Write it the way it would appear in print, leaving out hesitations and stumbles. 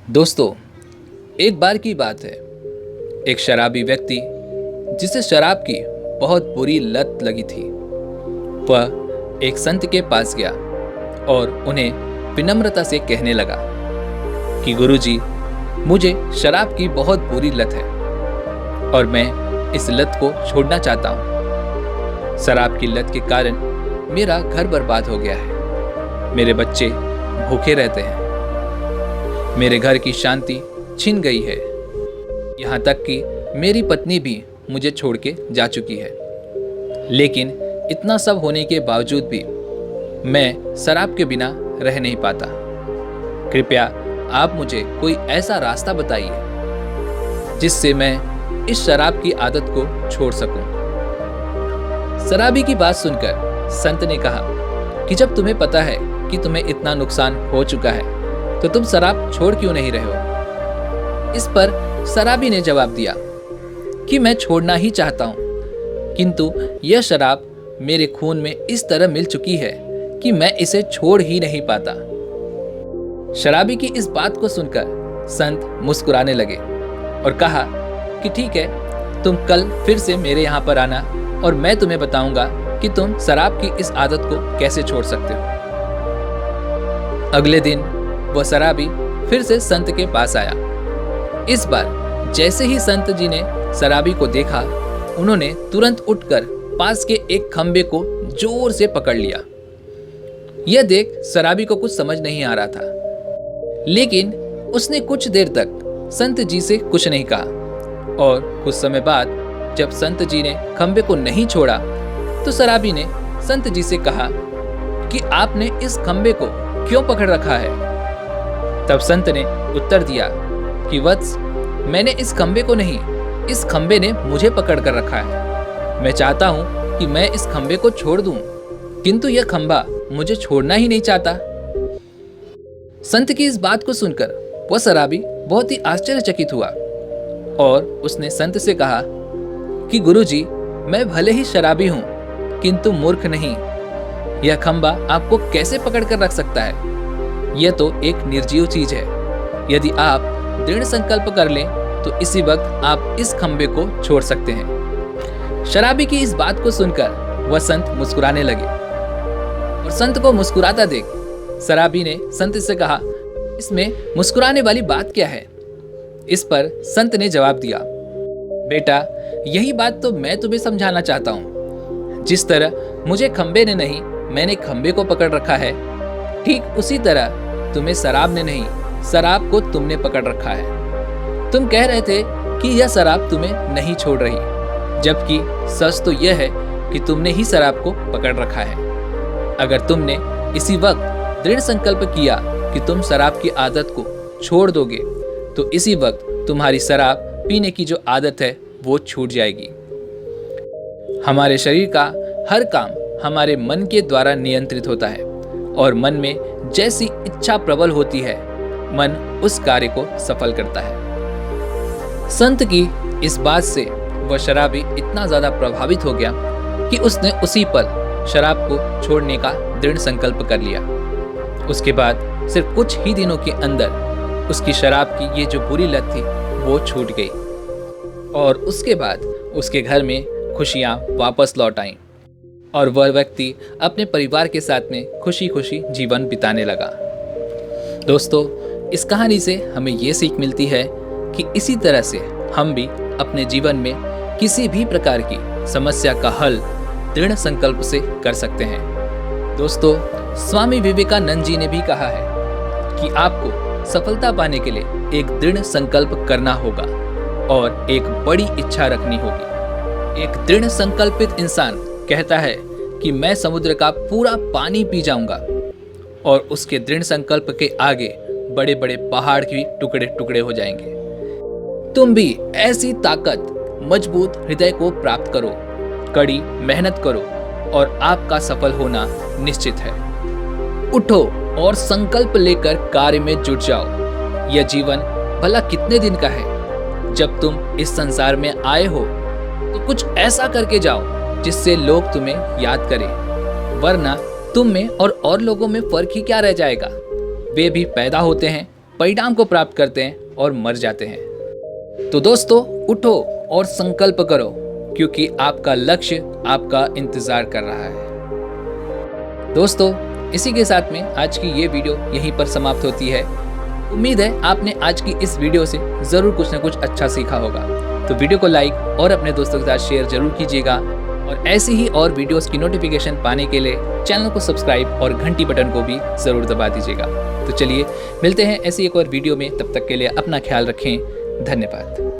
दोस्तों, एक बार की बात है। एक शराबी व्यक्ति जिसे शराब की बहुत बुरी लत लगी थी, वह एक संत के पास गया और उन्हें विनम्रता से कहने लगा कि गुरुजी, मुझे शराब की बहुत बुरी लत है और मैं इस लत को छोड़ना चाहता हूँ। शराब की लत के कारण मेरा घर बर्बाद हो गया है, मेरे बच्चे भूखे रहते हैं, मेरे घर की शांति छिन गई है, यहाँ तक कि मेरी पत्नी भी मुझे छोड़ के जा चुकी है। लेकिन इतना सब होने के बावजूद भी मैं शराब के बिना रह नहीं पाता। कृपया आप मुझे कोई ऐसा रास्ता बताइए जिससे मैं इस शराब की आदत को छोड़ सकूं। शराबी की बात सुनकर संत ने कहा कि जब तुम्हें पता है कि तुम्हें इतना नुकसान हो चुका है तो तुम शराब छोड़ क्यों नहीं रहे हो। इस पर शराबी ने जवाब दिया कि मैं छोड़ना ही चाहता हूँ, किंतु यह शराब मेरे खून में इस तरह मिल चुकी है कि मैं इसे छोड़ ही नहीं पाता। शराबी की इस बात को सुनकर संत मुस्कुराने लगे और कहा कि ठीक है, तुम कल फिर से मेरे यहाँ पर आना और मैं तुम्हें बताऊंगा कि तुम शराब की इस आदत को कैसे छोड़ सकते हो। अगले दिन वह शराबी फिर से संत के पास आया। इस बार जैसे ही संत जी ने शराबी को देखा, उन्होंने तुरंत उठकर पास के एक खंबे को जोर से पकड़ लिया। यह देख शराबी को कुछ समझ नहीं आ रहा था, लेकिन उसने कुछ देर तक संत जी से कुछ नहीं कहा और कुछ समय बाद जब संत जी ने खंबे को नहीं छोड़ा तो शराबी ने संत जी से कहा कि आपने इस खंबे को क्यों पकड़ रखा है। तब संत ने उत्तर दिया कि वत्स, मैंने इस खंबे को नहीं, इस खंबे ने मुझे पकड़ कर रखा है। मैं चाहता हूं कि मैं इस खंबे को छोड़ दूं, किंतु यह खंबा मुझे छोड़ना ही नहीं चाहता। संत की इस बात को सुनकर वह शराबी बहुत ही आश्चर्यचकित हुआ और उसने संत से कहा कि गुरुजी, मैं भले ही शराबी हूं, किंतु मूर्ख नहीं। यह खंबा आपको कैसे पकड़ कर रख सकता है? यह तो एक निर्जीव चीज है। यदि आप दृढ़ संकल्प कर लें तो इसी वक्त आप इस खंबे को छोड़ सकते हैं। शराबी की इस बात को सुनकर वह संत मुस्कुराने लगे और संत को मुस्कुराता देख शराबी ने संत से कहा, इसमें मुस्कुराने वाली बात क्या है? इस पर संत ने जवाब दिया, बेटा, यही बात तो मैं तुम्हें समझाना चाहता हूँ। जिस तरह मुझे खंबे ने नहीं, मैंने खंबे को पकड़ रखा है, ठीक उसी तरह तुम्हें शराब ने नहीं, शराब को तुमने पकड़ रखा है। तुम कह रहे थे कि यह शराब तुम्हें नहीं छोड़ रही, जबकि सच तो यह है कि तुमने ही शराब को पकड़ रखा है। अगर तुमने इसी वक्त दृढ़ संकल्प किया कि तुम शराब की आदत को छोड़ दोगे तो इसी वक्त तुम्हारी शराब पीने की जो आदत है वो छूट जाएगी। हमारे शरीर का हर काम हमारे मन के द्वारा नियंत्रित होता है और मन में जैसी इच्छा प्रबल होती है, मन उस कार्य को सफल करता है। संत की इस बात से वह शराबी इतना ज्यादा प्रभावित हो गया कि उसने उसी पल शराब को छोड़ने का दृढ़ संकल्प कर लिया। उसके बाद सिर्फ कुछ ही दिनों के अंदर उसकी शराब की ये जो बुरी लत थी वो छूट गई और उसके बाद उसके घर में खुशियां वापस लौट आईं और वह व्यक्ति अपने परिवार के साथ में खुशी खुशी जीवन बिताने लगा। दोस्तों, इस कहानी से हमें ये सीख मिलती है कि इसी तरह से हम भी अपने जीवन में किसी भी प्रकार की समस्या का हल दृढ़ संकल्प से कर सकते हैं। दोस्तों, स्वामी विवेकानंद जी ने भी कहा है कि आपको सफलता पाने के लिए एक दृढ़ संकल्प करना होगा और एक बड़ी इच्छा रखनी होगी। एक दृढ़ संकल्पित इंसान कहता है कि मैं समुद्र का पूरा पानी पी जाऊंगा और उसके दृढ़ संकल्प के आगे बड़े बड़े पहाड़ की टुकड़े टुकड़े हो जाएंगे। तुम भी ऐसी ताकत, मजबूत हृदय को प्राप्त करो, कड़ी मेहनत करो और आपका सफल होना निश्चित है। उठो और संकल्प लेकर कार्य में जुट जाओ। यह जीवन भला कितने दिन का है? जब तुम इस संसार में आए हो तो कुछ ऐसा करके जाओ जिससे लोग तुम्हें याद करें, वरना तुम में और लोगों में फर्क ही क्या रह जाएगा। वे भी पैदा होते हैं परिणाम को प्राप्त करते हैं और मर जाते हैं। तो दोस्तों, उठो और संकल्प करो, क्योंकि आपका लक्ष्य आपका इंतजार कर रहा है। दोस्तों, इसी के साथ में आज की ये वीडियो यहीं पर समाप्त होती है। उम्मीद है आपने आज की इस वीडियो से ज़रूर कुछ ना कुछ अच्छा सीखा होगा। तो वीडियो को लाइक और अपने दोस्तों के साथ शेयर जरूर कीजिएगा, और ऐसी ही और वीडियोस की नोटिफिकेशन पाने के लिए चैनल को सब्सक्राइब और घंटी बटन को भी ज़रूर दबा दीजिएगा। तो चलिए मिलते हैं ऐसी एक और वीडियो में, तब तक के लिए अपना ख्याल रखें। धन्यवाद।